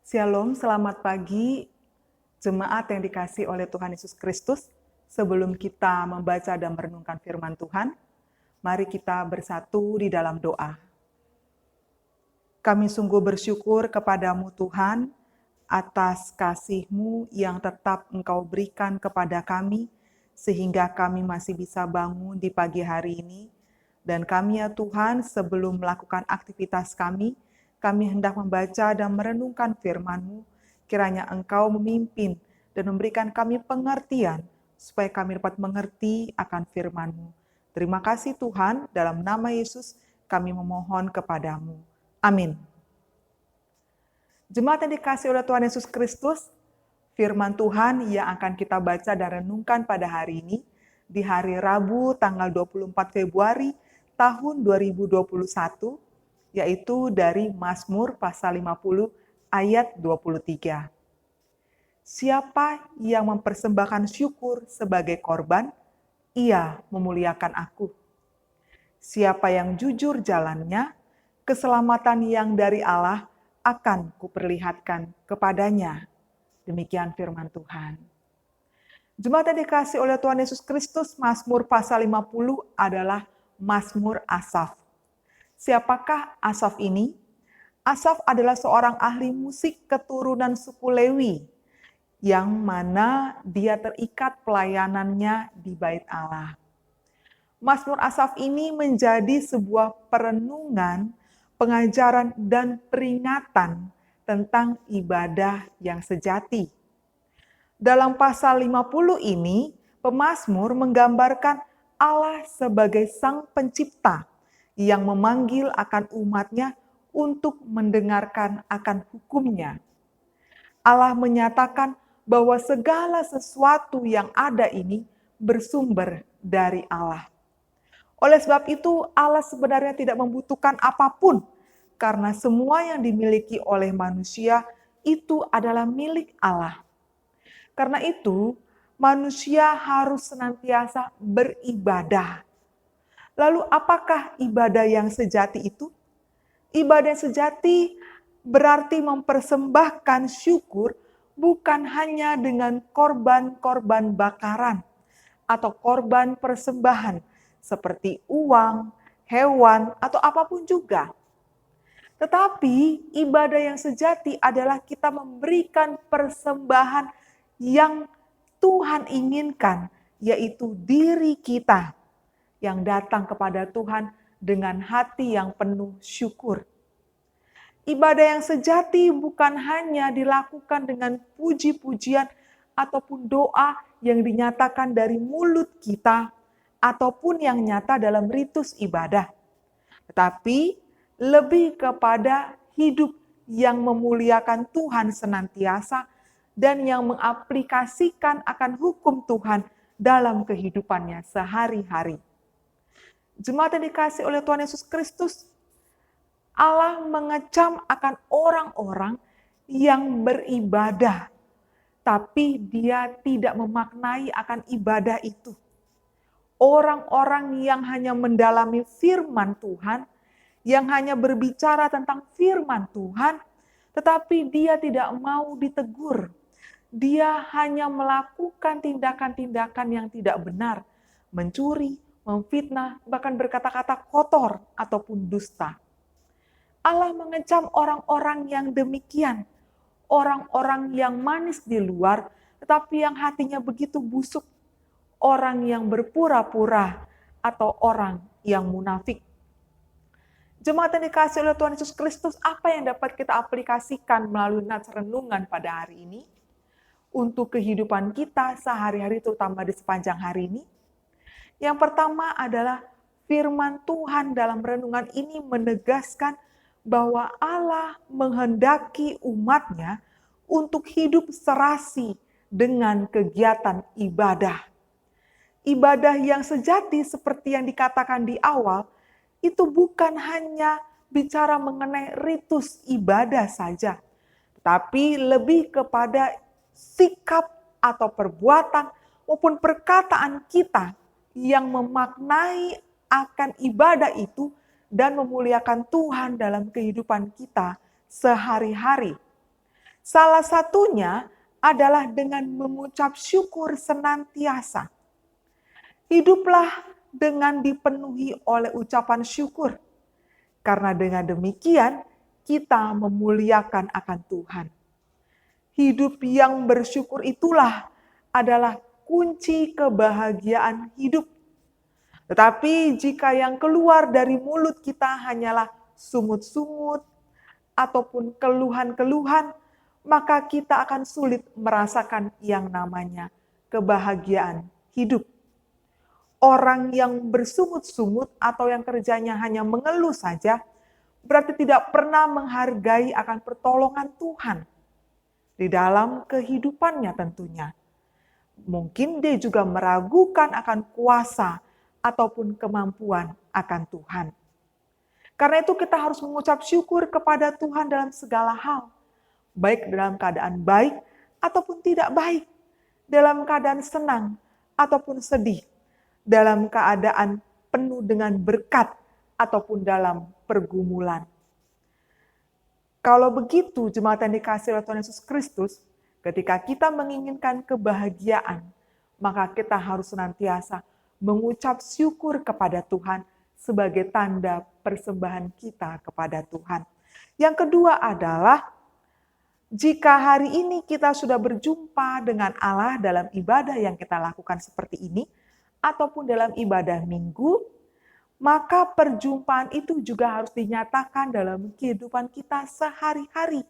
Shalom, selamat pagi jemaat yang dikasihi oleh Tuhan Yesus Kristus. Sebelum kita membaca dan merenungkan firman Tuhan, mari kita bersatu di dalam doa. Kami sungguh bersyukur kepadamu Tuhan, atas kasih-Mu yang tetap Engkau berikan kepada kami, sehingga kami masih bisa bangun di pagi hari ini. Dan kami ya Tuhan, sebelum melakukan aktivitas kami hendak membaca dan merenungkan firman-Mu, kiranya Engkau memimpin dan memberikan kami pengertian, supaya kami dapat mengerti akan firman-Mu. Terima kasih Tuhan, dalam nama Yesus kami memohon kepadamu. Amin. Jemaat yang dikasihi oleh Tuhan Yesus Kristus, firman Tuhan yang akan kita baca dan renungkan pada hari ini, di hari Rabu tanggal 24 Februari tahun 2021, yaitu dari Mazmur pasal 50 ayat 23. Siapa yang mempersembahkan syukur sebagai korban, ia memuliakan aku. Siapa yang jujur jalannya, keselamatan yang dari Allah akan kuperlihatkan kepadanya. Demikian firman Tuhan. Jemaat yang dikasihi oleh Tuhan Yesus Kristus, Mazmur pasal 50 adalah Mazmur Asaf. Siapakah Asaf ini? Asaf adalah seorang ahli musik keturunan suku Lewi, yang mana dia terikat pelayanannya di Bait Allah. Mazmur Asaf ini menjadi sebuah perenungan, pengajaran, dan peringatan tentang ibadah yang sejati. Dalam pasal 50 ini, pemazmur menggambarkan Allah sebagai Sang Pencipta yang memanggil akan umatnya untuk mendengarkan akan hukum-Nya. Allah menyatakan bahwa segala sesuatu yang ada ini bersumber dari Allah. Oleh sebab itu, Allah sebenarnya tidak membutuhkan apapun, karena semua yang dimiliki oleh manusia itu adalah milik Allah. Karena itu, manusia harus senantiasa beribadah. Lalu apakah ibadah yang sejati itu? Ibadah yang sejati berarti mempersembahkan syukur bukan hanya dengan korban-korban bakaran atau korban persembahan seperti uang, hewan, atau apapun juga. Tetapi ibadah yang sejati adalah kita memberikan persembahan yang Tuhan inginkan, yaitu diri kita yang datang kepada Tuhan dengan hati yang penuh syukur. Ibadah yang sejati bukan hanya dilakukan dengan puji-pujian ataupun doa yang dinyatakan dari mulut kita ataupun yang nyata dalam ritus ibadah. Tetapi lebih kepada hidup yang memuliakan Tuhan senantiasa dan yang mengaplikasikan akan hukum Tuhan dalam kehidupannya sehari-hari. Jemaat yang dikasihi oleh Tuhan Yesus Kristus, Allah mengecam akan orang-orang yang beribadah, tapi dia tidak memaknai akan ibadah itu. Orang-orang yang hanya mendalami firman Tuhan, yang hanya berbicara tentang firman Tuhan, tetapi dia tidak mau ditegur. Dia hanya melakukan tindakan-tindakan yang tidak benar, mencuri, memfitnah, bahkan berkata-kata kotor ataupun dusta. Allah mengecam orang-orang yang demikian, orang-orang yang manis di luar, tetapi yang hatinya begitu busuk, orang yang berpura-pura, atau orang yang munafik. Jemaat yang dikasihi oleh Tuhan Yesus Kristus, apa yang dapat kita aplikasikan melalui nats renungan pada hari ini? Untuk kehidupan kita sehari-hari, terutama di sepanjang hari ini. Yang pertama adalah firman Tuhan dalam renungan ini menegaskan bahwa Allah menghendaki umatnya untuk hidup serasi dengan kegiatan ibadah. Ibadah yang sejati seperti yang dikatakan di awal, itu bukan hanya bicara mengenai ritus ibadah saja, tapi lebih kepada sikap atau perbuatan maupun perkataan kita yang memaknai akan ibadah itu dan memuliakan Tuhan dalam kehidupan kita sehari-hari. Salah satunya adalah dengan mengucap syukur senantiasa. Hiduplah dengan dipenuhi oleh ucapan syukur. Karena dengan demikian, kita memuliakan akan Tuhan. Hidup yang bersyukur itulah adalah kunci kebahagiaan hidup. Tetapi jika yang keluar dari mulut kita hanyalah sungut-sungut ataupun keluhan-keluhan, maka kita akan sulit merasakan yang namanya kebahagiaan hidup. Orang yang bersungut-sungut atau yang kerjanya hanya mengeluh saja, berarti tidak pernah menghargai akan pertolongan Tuhan di dalam kehidupannya tentunya. Mungkin dia juga meragukan akan kuasa ataupun kemampuan akan Tuhan. Karena itu kita harus mengucap syukur kepada Tuhan dalam segala hal. Baik dalam keadaan baik ataupun tidak baik. Dalam keadaan senang ataupun sedih. Dalam keadaan penuh dengan berkat ataupun dalam pergumulan. Kalau begitu, jemaat yang dikasihi oleh Tuhan Yesus Kristus, ketika kita menginginkan kebahagiaan, maka kita harus senantiasa mengucap syukur kepada Tuhan sebagai tanda persembahan kita kepada Tuhan. Yang kedua adalah, jika hari ini kita sudah berjumpa dengan Allah dalam ibadah yang kita lakukan seperti ini, ataupun dalam ibadah minggu, maka perjumpaan itu juga harus dinyatakan dalam kehidupan kita sehari-hari.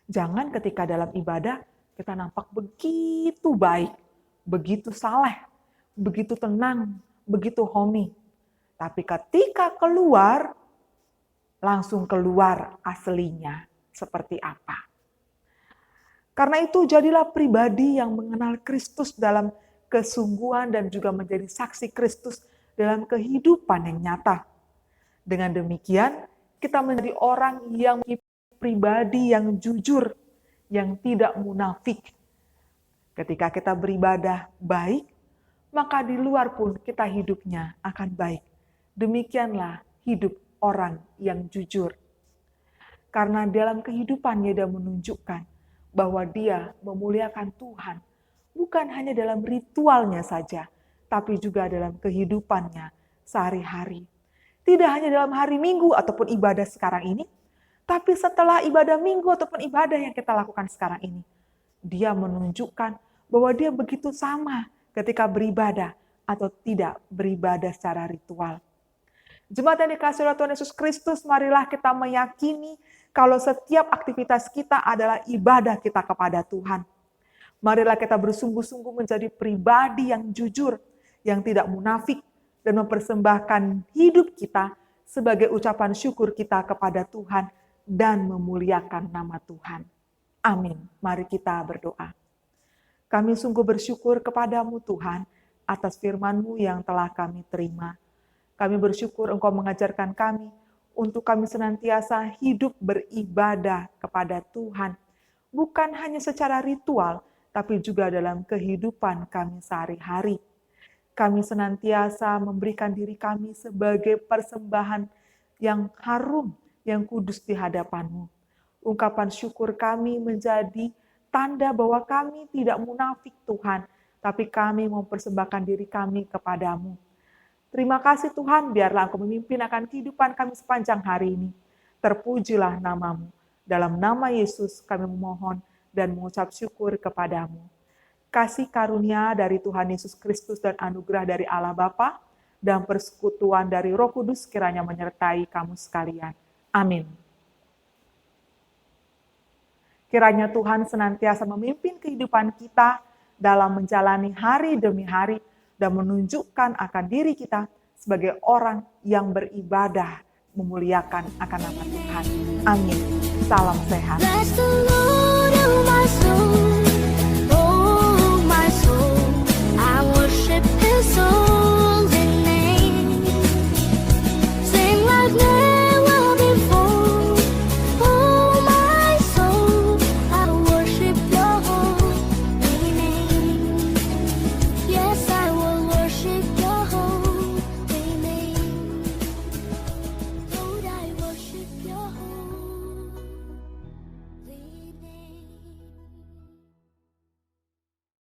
Jangan ketika dalam ibadah kita nampak begitu baik, begitu saleh, begitu tenang, begitu homey. Tapi ketika keluar, langsung keluar aslinya seperti apa. Karena itu jadilah pribadi yang mengenal Kristus dalam kesungguhan dan juga menjadi saksi Kristus dalam kehidupan yang nyata. Dengan demikian, kita menjadi orang yang pribadi yang jujur, yang tidak munafik. Ketika kita beribadah baik, maka di luar pun kita hidupnya akan baik. Demikianlah hidup orang yang jujur. Karena dalam kehidupannya dia menunjukkan bahwa dia memuliakan Tuhan. Bukan hanya dalam ritualnya saja, tapi juga dalam kehidupannya sehari-hari. Tidak hanya dalam hari Minggu ataupun ibadah sekarang ini, tapi setelah ibadah Minggu ataupun ibadah yang kita lakukan sekarang ini. Dia menunjukkan bahwa dia begitu sama ketika beribadah atau tidak beribadah secara ritual. Jemaat yang dikasihi oleh Tuhan Yesus Kristus, marilah kita meyakini kalau setiap aktivitas kita adalah ibadah kita kepada Tuhan. Marilah kita bersungguh-sungguh menjadi pribadi yang jujur, yang tidak munafik, dan mempersembahkan hidup kita sebagai ucapan syukur kita kepada Tuhan dan memuliakan nama Tuhan. Amin. Mari kita berdoa. Kami sungguh bersyukur kepadamu Tuhan atas firman-Mu yang telah kami terima. Kami bersyukur Engkau mengajarkan kami untuk kami senantiasa hidup beribadah kepada Tuhan. Bukan hanya secara ritual, tapi juga dalam kehidupan kami sehari-hari. Kami senantiasa memberikan diri kami sebagai persembahan yang harum, yang kudus di hadapan-Mu. Ungkapan syukur kami menjadi tanda bahwa kami tidak munafik Tuhan, tapi kami mempersembahkan diri kami kepadamu. Terima kasih Tuhan, biarlah Engkau memimpin akan kehidupan kami sepanjang hari ini. Terpujilah nama-Mu. Dalam nama Yesus kami memohon dan mengucap syukur kepadamu. Kasih karunia dari Tuhan Yesus Kristus dan anugerah dari Allah Bapa dan persekutuan dari Roh Kudus kiranya menyertai kamu sekalian. Amin. Kiranya Tuhan senantiasa memimpin kehidupan kita dalam menjalani hari demi hari dan menunjukkan akan diri kita sebagai orang yang beribadah memuliakan akan nama Tuhan. Amin. Salam sehat.